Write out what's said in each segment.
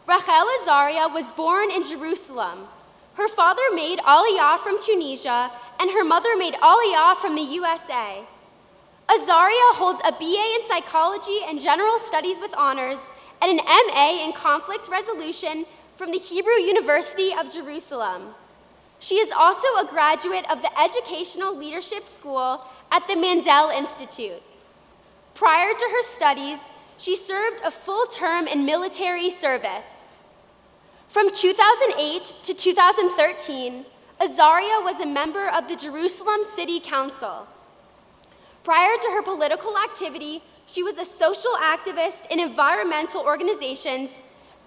Rachel Azaria was born in Jerusalem. Her father made Aliyah from Tunisia, and her mother made Aliyah from the USA. Azaria holds a BA in Psychology and General Studies with honors and an MA in Conflict Resolution from the Hebrew University of Jerusalem. She is also a graduate of the Educational Leadership School at the Mandel Institute. Prior to her studies, she served a full term in military service. From 2008 to 2013, Azaria was a member of the Jerusalem City Council. Prior to her political activity, she was a social activist in environmental organizations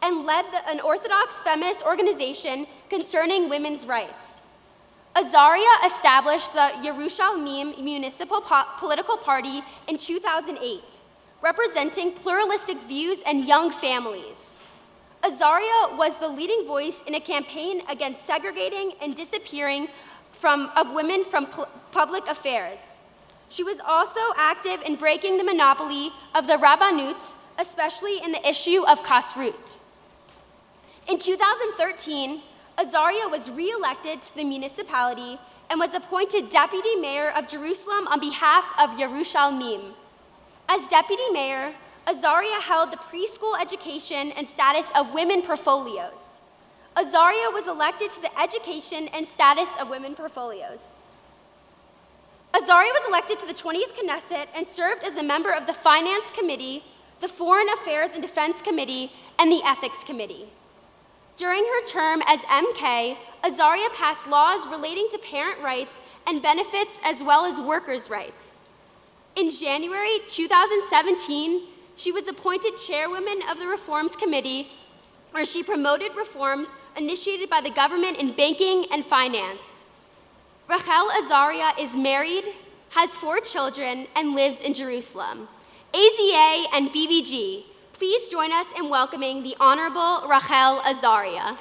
and led an Orthodox feminist organization concerning women's rights. Azaria established the Yerushalayim Municipal Political Party in 2008, representing pluralistic views and young families. Azaria was the leading voice in a campaign against segregating and disappearing of women from public affairs. She was also active in breaking the monopoly of the Rabbanut, especially in the issue of kashrut. In 2013, Azaria was re-elected to the municipality and was appointed deputy mayor of Jerusalem on behalf of Yerushalayim. As deputy mayor, Azaria held the preschool education and status of women portfolios. Azaria was elected to the education and status of women portfolios. Azaria was elected to the 20th Knesset and served as a member of the Finance Committee, the Foreign Affairs and Defense Committee, and the Ethics Committee. During her term as MK, Azaria passed laws relating to parent rights and benefits as well as workers' rights. In January 2017, she was appointed chairwoman of the Reforms Committee, where she promoted reforms initiated by the government in banking and finance. Rachel Azaria is married, has 4 children, and lives in Jerusalem. AZA and BBG, please join us in welcoming the Honorable Rachel Azaria.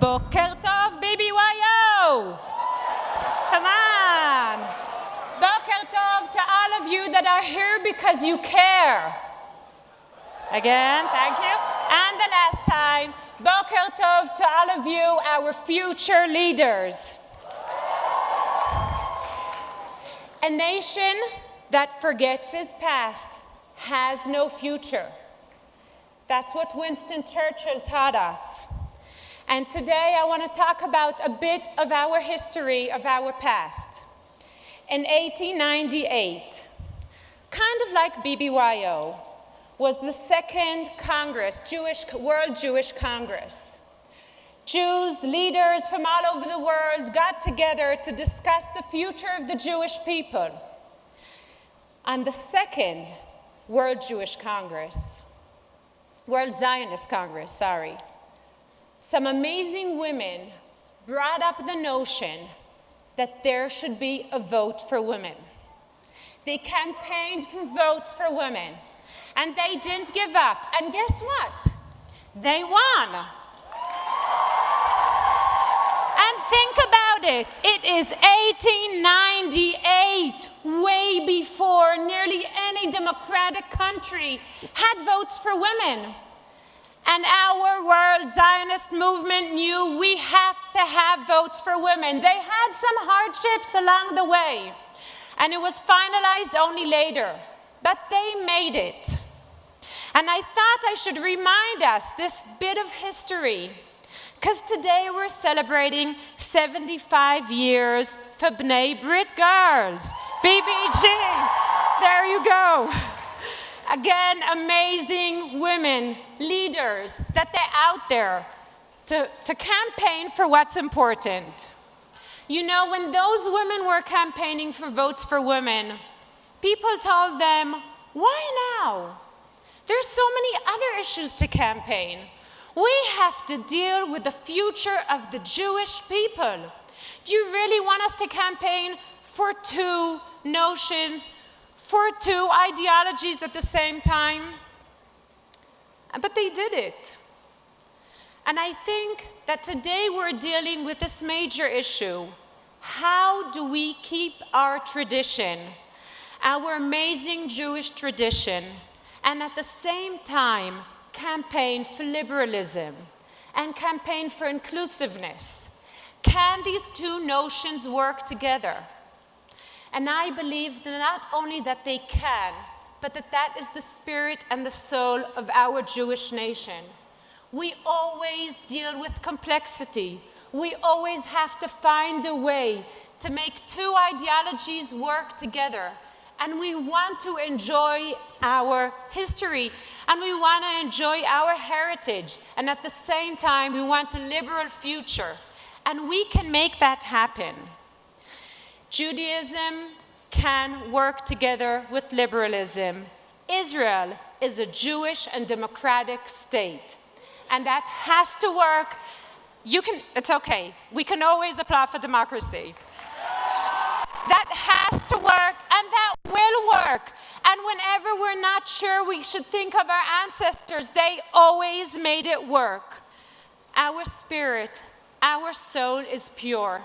Boker Tov, BBYO! Come on! Boker Tov to all of you that are here because you care. Again, thank you. And the last time, Boker Tov to all of you, our future leaders. A nation that forgets its past has no future. That's what Winston Churchill taught us. And today I want to talk about a bit of our history, of our past. In 1898, kind of like BBYO, was the Second Congress, World Jewish Congress. Jews, leaders from all over the world got together to discuss the future of the Jewish people. On the Second World Zionist Congress, some amazing women brought up the notion that there should be a vote for women. They campaigned for votes for women, and they didn't give up. And guess what? They won. And think about it. It is 1898, way before nearly any democratic country had votes for women. And our World Zionist movement knew we have to have votes for women. They had some hardships along the way, and it was finalized only later, but they made it. And I thought I should remind us this bit of history, because today we're celebrating 75 years for Bnei Brit girls. BBG, there you go. Again, amazing women, leaders, that they're out there to campaign for what's important. You know, when those women were campaigning for votes for women, people told them, why now? There's so many other issues to campaign. We have to deal with the future of the Jewish people. Do you really want us to campaign for 2 notions, for 2 ideologies at the same time? But they did it. And I think that today we're dealing with this major issue. How do we keep our tradition, our amazing Jewish tradition, and at the same time campaign for liberalism and campaign for inclusiveness? Can these two notions work together? And I believe that not only that they can, but that is the spirit and the soul of our Jewish nation. We always deal with complexity. We always have to find a way to make two ideologies work together. And we want to enjoy our history, and we want to enjoy our heritage, and at the same time, we want a liberal future. And we can make that happen. Judaism can work together with liberalism. Israel is a Jewish and democratic state, and that has to work. It's okay. We can always applaud for democracy. That has to work, and that will work. And whenever we're not sure, we should think of our ancestors. They always made it work. Our spirit, our soul is pure.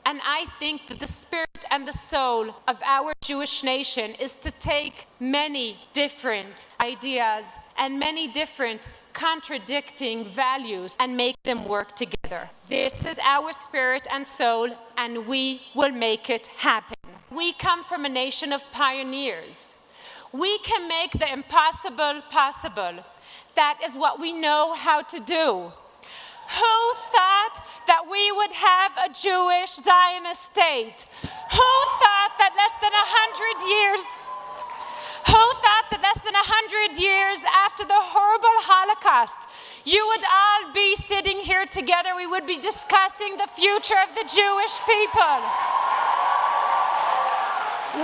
And I think that the spirit and the soul of our Jewish nation is to take many different ideas and many different contradicting values and make them work together. This is our spirit and soul, and we will make it happen. We come from a nation of pioneers. We can make the impossible possible. That is what we know how to do. Who thought that we would have a Jewish Zionist state? Who thought that less than 100 years after the horrible Holocaust, you would all be sitting here together, we would be discussing the future of the Jewish people?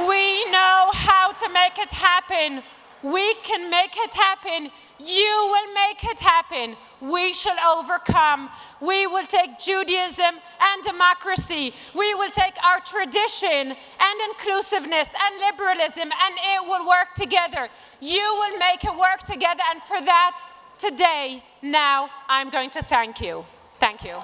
We know how to make it happen. We can make it happen. You will make it happen. We shall overcome. We will take Judaism and democracy. We will take our tradition and inclusiveness and liberalism, and it will work together. You will make it work together, and for that, today, now, I'm going to thank you. Thank you.